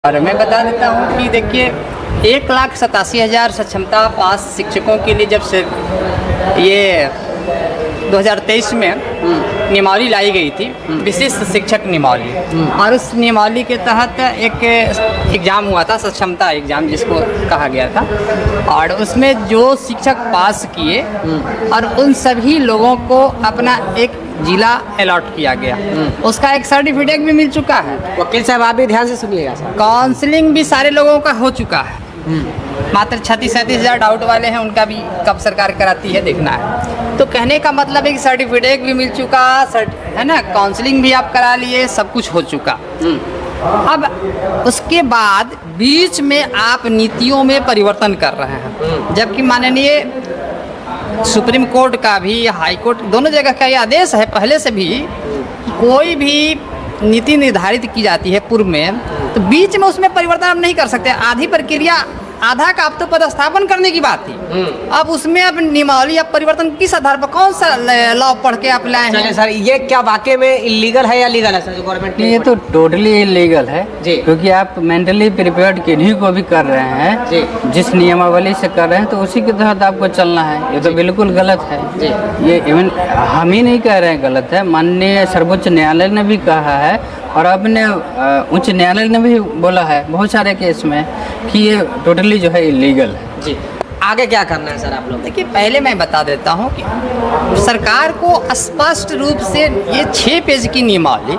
और मैं बता देता हूँ कि देखिए 1,87,000 सक्षमता पास शिक्षकों के लिए जब से ये 2023 में नियमावली लाई गई थी, विशिष्ट शिक्षक नियमावली, और उस नियमावली के तहत एक एग्ज़ाम हुआ था, सक्षमता एग्ज़ाम जिसको कहा गया था, और उसमें जो शिक्षक पास किए और उन सभी लोगों को अपना एक जिला अलॉट किया गया, उसका एक सर्टिफिकेट भी मिल चुका है। वकील साहब आप भी ध्यान से सुनिएगा सर। काउंसलिंग भी सारे लोगों का हो चुका है, मात्र 36-37 हज़ार डाउट वाले हैं, उनका भी कब सरकार कराती है देखना है। तो कहने का मतलब है कि सर्टिफिकेट भी मिल चुका है ना, काउंसलिंग भी आप करा लिए, सब कुछ हो चुका। अब उसके बाद बीच में आप नीतियों में परिवर्तन कर रहे हैं, जबकि माननीय सुप्रीम कोर्ट का भी, हाई कोर्ट, दोनों जगह का ये आदेश है पहले से भी, कोई भी नीति निर्धारित की जाती है पूर्व में, तो बीच में उसमें परिवर्तन आप नहीं कर सकते। आधी प्रक्रिया, आधा का आप तो पदस्थापन करने की बात थी, अब उसमें अब नियमावली आप परिवर्तन किस आधार पर, कौन सा लॉ पढ़ के आप लाए हैं? सर ये क्या वाकई में इलीगल है या लीगल है सर जो गवर्नमेंट ने? ये तो टोटली इलीगल है जी, क्योंकि आप मेंटली प्रिपेयर्ड किन्हीं को भी कर रहे हैं जी, जिस नियमावली से कर रहे हैं तो उसी के तहत आपको चलना है। ये तो बिल्कुल गलत है जी। ये इवन हम ही नहीं कह रहे हैं गलत है, माननीय सर्वोच्च न्यायालय ने भी कहा है और अपने उच्च न्यायालय ने भी बोला है बहुत सारे केस में कि ये टोटली जो है इलीगल है। जी, आगे क्या करना है सर आप लोग? देखिए पहले मैं बता देता हूँ कि सरकार को स्पष्ट रूप से ये 6 पेज की नियमावली,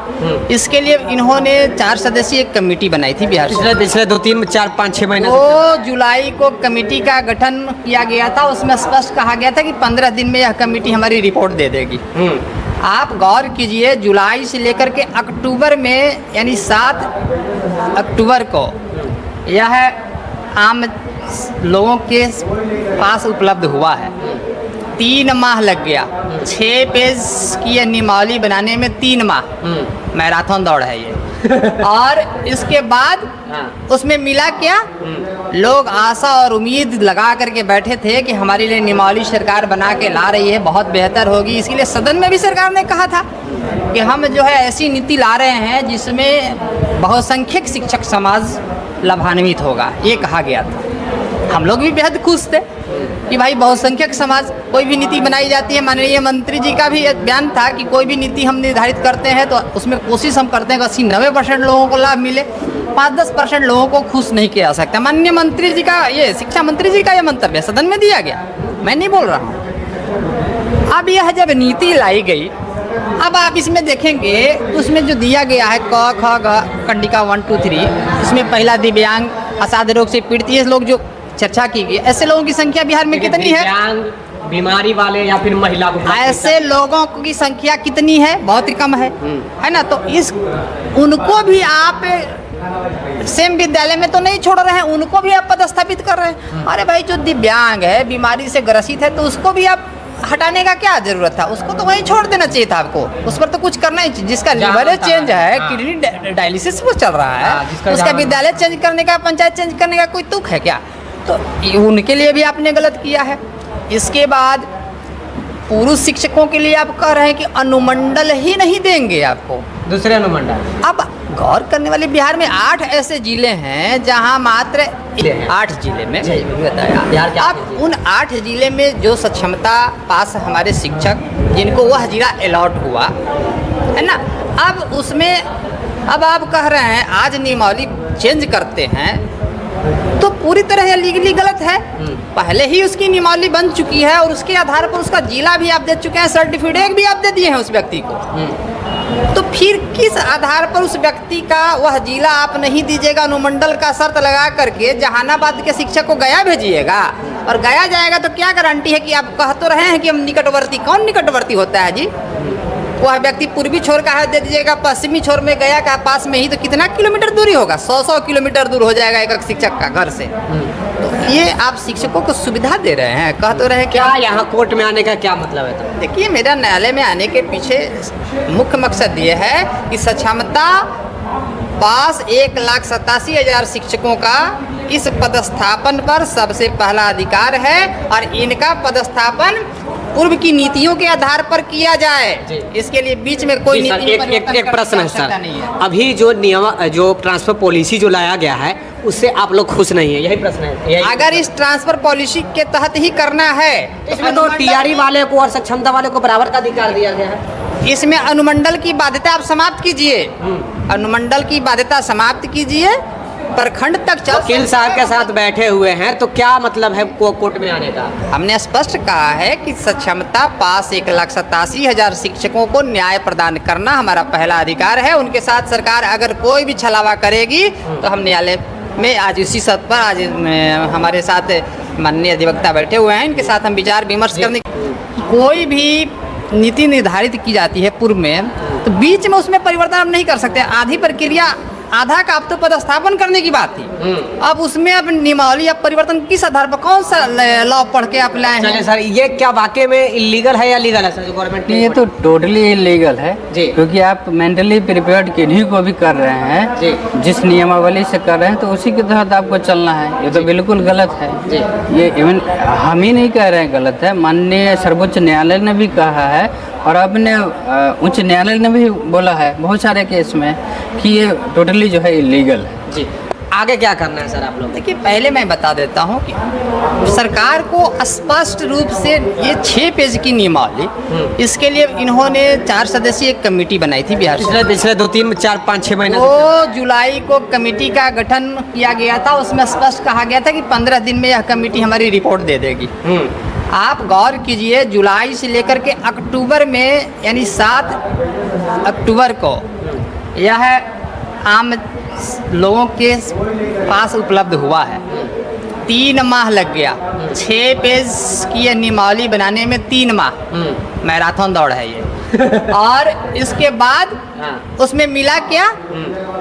इसके लिए इन्होंने 4 सदस्यीय एक कमेटी बनाई थी बिहार से। पिछले 2, 3, 4, 5, 6 महीने 2 जुलाई को कमेटी का गठन किया गया था, उसमें स्पष्ट कहा गया था कि 15 दिन में यह कमेटी हमारी रिपोर्ट दे देगी। आप गौर कीजिए, जुलाई से लेकर के अक्टूबर में, यानी 7 अक्टूबर को यह आम लोगों के पास उपलब्ध हुआ है। 3 माह लग गया, 6 पेज की यह नियमावली बनाने में 3 माह मैराथन दौड़ है ये। और इसके बाद उसमें मिला क्या, लोग आशा और उम्मीद लगा करके बैठे थे कि हमारे लिए नियमावली सरकार बना के ला रही है, बहुत बेहतर होगी। इसके लिए सदन में भी सरकार ने कहा था कि हम जो है ऐसी नीति ला रहे हैं जिसमें बहुसंख्यक शिक्षक समाज लाभान्वित होगा, ये कहा गया था। हम लोग भी बेहद खुश थे कि भाई बहुसंख्यक समाज, कोई भी नीति बनाई जाती है, माननीय मंत्री जी का भी एक बयान था कि कोई भी नीति हम निर्धारित करते हैं तो उसमें कोशिश हम करते हैं कि 80-90% लोगों को लाभ मिले, 5-10% लोगों को खुश नहीं किया जा सकता। माननीय मंत्री जी का, ये शिक्षा मंत्री जी का ये मंतव्य सदन में दिया गया, मैं नहीं बोल रहा हूँ। अब यह जब नीति लाई गई, अब आप इसमें देखेंगे उसमें जो दिया गया है क ख ग कंडिका 1 2 3, इसमें पहला दिव्यांग, असाध्य रोग से पीड़ित, ये लोग जो चर्चा की गई, ऐसे लोगों की संख्या बिहार में कितनी है? दिव्यांग, बीमारी वाले या फिर महिला, ऐसे लोगों की संख्या कितनी है? बहुत ही कम है ना। तो उनको भी आप सेम विद्यालय में तो नहीं छोड़ रहे हैं, उनको भी आप पदस्थापित कर रहे हैं। अरे भाई, जो दिव्यांग है, बीमारी से ग्रसित है, तो उसको भी आप हटाने का क्या जरूरत था? उसको तो वहीं छोड़ देना चाहिए था आपको, उस पर तो कुछ करना ही चाहिए। जिसका लिवर चेंज है, किडनी डायलिसिस पर चल रहा है, उसका विद्यालय चेंज करने का, पंचायत चेंज करने का कोई तुक है क्या? तो उनके लिए भी आपने गलत किया है। इसके बाद पुरुष शिक्षकों के लिए आप कह रहे हैं कि अनुमंडल ही नहीं देंगे आपको, दूसरे अनुमंडल। अब गौर करने वाले, बिहार में 8 ऐसे जिले हैं जहां मात्र 8 जिले में बताया। अब उन 8 जिले में जो सक्षमता पास हमारे शिक्षक, जिनको वह जिला अलॉट हुआ है ना, अब उसमें अब आप कह रहे हैं आज नियमावली चेंज करते हैं, तो पूरी तरह लीगली गलत है। पहले ही उसकी नियमावली बन चुकी है और उसके आधार पर उसका जिला भी आप दे चुके हैं, सर्टिफिकेट भी आप दे दिए हैं उस व्यक्ति को। तो फिर किस आधार पर उस व्यक्ति का वह जिला आप नहीं दीजिएगा? अनुमंडल का शर्त लगा करके जहानाबाद के शिक्षक को गया भेजिएगा, और गया जाएगा तो क्या गारंटी है कि आप कह तो रहे हैं कि हम निकटवर्ती, कौन निकटवर्ती होता है जी? वह व्यक्ति पूर्वी छोर का है दे दीजिएगा, पश्चिमी छोर में गया का पास में ही, तो कितना किलोमीटर दूरी होगा? 100 किलोमीटर दूर हो जाएगा एक शिक्षक का घर से। तो ये आप शिक्षकों को सुविधा दे रहे हैं, कह तो रहे हैं क्या यहाँ कोर्ट में आने का क्या मतलब है? तो देखिए, मेरा न्यायालय में आने के पीछे मुख्य मकसद ये है कि सक्षमता पास 1,87,000 शिक्षकों का इस पदस्थापन पर सबसे पहला अधिकार है, और इनका पदस्थापन पूर्व की नीतियों के आधार पर किया जाए। इसके लिए बीच में कोई जी सर, नीति में एक प्रश्न है आवश्यकता सर, नहीं है। अभी जो ट्रांसफर पॉलिसी जो लाया गया है उससे आप लोग खुश नहीं है, यही प्रश्न है? अगर इस ट्रांसफर पॉलिसी के तहत ही करना है इसमें तो टीआरई वाले को और सक्षमता वाले को बराबर का अधिकार दिया गया है। इसमें अनुमंडल की बाध्यता आप समाप्त कीजिए, अनुमंडल की बाध्यता समाप्त कीजिए, प्रखंड तक चल। वकील साहब के साथ बैठे हुए हैं तो क्या मतलब है कोर्ट में आने का? हमने स्पष्ट कहा है कि सक्षमता पास 1,87,000 शिक्षकों को न्याय प्रदान करना हमारा पहला अधिकार है। उनके साथ सरकार अगर कोई भी छलावा करेगी तो हम न्यायालय में आज इसी सद पर आज हमारे साथ माननीय अधिवक्ता बैठे हुए हैं, इनके साथ हम विचार विमर्श करने। कोई भी नीति निर्धारित की जाती है पूर्व में तो बीच में उसमें परिवर्तन हम नहीं कर सकते। आधी प्रक्रिया आधा का अब तो पदस्थापन करने की बात थी, अब उसमें अब नियमावली अब परिवर्तन किस आधार पर, कौन सा लॉ पढ़ के आप लाए हैं? सर ये क्या वाकई में इलीगल है या लीगल है सर जो गवर्नमेंट ने? ये तो टोटली इलीगल है जी। क्योंकि आप मेंटली प्रिपेयर्ड किन्हीं को भी कर रहे हैं जी। जिस नियमावली से कर रहे हैं तो उसी के तहत आपको चलना है। ये तो बिल्कुल गलत है जी। ये इवन हम ही नहीं कह रहे हैं गलत है, माननीय सर्वोच्च न्यायालय ने भी कहा है और अपने उच्च न्यायालय ने भी बोला है बहुत सारे केस में कि ये टोटली जो है इलीगल है। जी, आगे क्या करना है सर आप लोग? देखिए पहले मैं बता देता हूँ कि सरकार को स्पष्ट रूप से ये 6 पेज की नियमावली, इसके लिए इन्होंने 4 सदस्यीय एक कमेटी बनाई थी बिहार से। पिछले 2, 3, 4, 5, 6 महीने 2 जुलाई को कमेटी का गठन किया गया था। उसमें स्पष्ट कहा गया था कि 15 दिन में यह कमेटी हमारी रिपोर्ट दे देगी। आप गौर कीजिए, जुलाई से लेकर के अक्टूबर में यानी 7 अक्टूबर को यह आम लोगों के पास उपलब्ध हुआ है। 3 माह लग गया, 6 पेज की यह नियमावली बनाने में 3 माह मैराथन दौड़ है ये। और इसके बाद उसमें मिला क्या,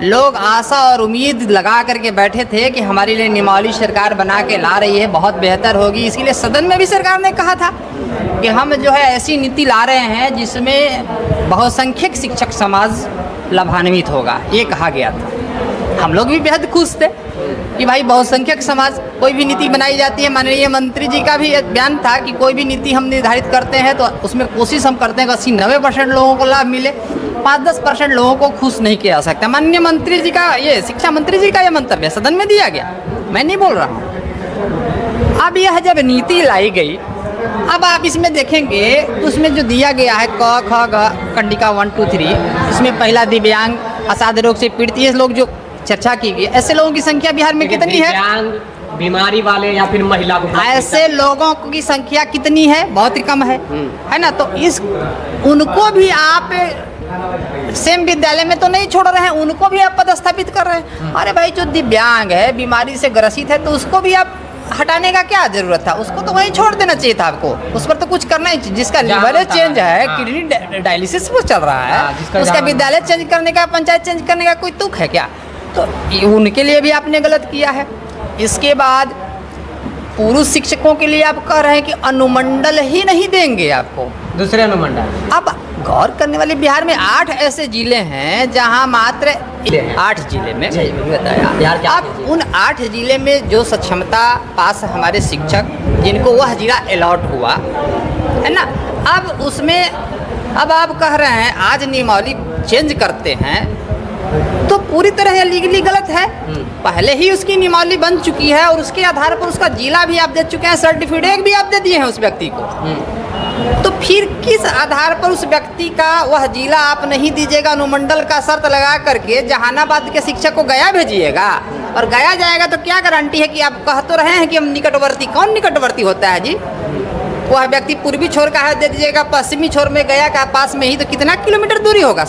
लोग आशा और उम्मीद लगा करके बैठे थे कि हमारे लिए नियमावली सरकार बना के ला रही है, बहुत बेहतर होगी। इसके लिए सदन में भी सरकार ने कहा था कि हम जो है ऐसी नीति ला रहे हैं जिसमें बहुसंख्यक शिक्षक समाज लाभान्वित होगा, ये कहा गया था। हम लोग भी बेहद खुश थे कि भाई बहुसंख्यक समाज, कोई भी नीति बनाई जाती है, माननीय मंत्री जी का भी एक बयान था कि कोई भी नीति हम निर्धारित करते हैं तो उसमें कोशिश हम करते हैं कि 80-90% लोगों को लाभ मिले, 5-10% लोगों को खुश नहीं किया जा सकता। माननीय मंत्री जी का, ये शिक्षा मंत्री जी का ये मंतव्य सदन में दिया गया, मैं नहीं बोल रहा हूँ। अब यह जब नीति लाई गई, अब आप इसमें देखेंगे तो उसमें जो दिया गया है क ख ग कंडिका 1 2 3, इसमें पहला दिव्यांग, असाध्य रोग से पीड़ित, ये लोग जो चर्चा की गई, ऐसे लोगों की संख्या बिहार में कितनी है? बीमारी वाले या फिर महिला को, ऐसे लोगों की संख्या कितनी है? बहुत ही कम है ना। तो उनको भी आप सेम विद्यालय में तो नहीं छोड़ रहे हैं, उनको भी आप पदस्थापित कर रहे हैं। अरे भाई जो दिव्यांग है, बीमारी से ग्रसित है, तो उसको भी आप हटाने का क्या जरूरत था? उसको तो वहीं छोड़ देना चाहिए था आपको, उस पर तो कुछ करना ही। जिसका लिवर चेंज है, किडनी डायलिसिस पर चल रहा है, उसका विद्यालय चेंज करने का, पंचायत चेंज करने का कोई तुक है क्या? तो उनके लिए भी आपने गलत किया है। इसके बाद पुरुष शिक्षकों के लिए आप कह रहे हैं कि अनुमंडल ही नहीं देंगे आपको, दूसरे अनुमंडल। अब गौर करने वाले बिहार में 8 ऐसे जिले हैं जहां मात्र 8 जिले में बताया। अब उन 8 जिले में जो सक्षमता पास हमारे शिक्षक जिनको वह जिला अलॉट हुआ है ना, अब उसमें अब आप कह रहे हैं आज नियमावली चेंज करते हैं तो पूरी तरह लीगली गलत है। पहले ही उसकी नियमावली बन चुकी है और उसके आधार पर उसका जिला भी आप दे चुके हैं, सर्टिफिकेट भी आप दे दिए हैं उस व्यक्ति को। तो फिर किस आधार पर उस व्यक्ति का वह जिला आप नहीं दीजिएगा? अनुमंडल का शर्त लगा करके जहानाबाद के शिक्षक को गया भेजिएगा और गया जाएगा तो क्या गारंटी है कि आप कह तो रहे हैं कि हम निकटवर्ती, कौन निकटवर्ती होता है जी? वह व्यक्ति पूर्वी छोर का है दे दीजिएगा, पश्चिमी छोर में गया का पास में ही, तो कितना किलोमीटर दूरी होगा?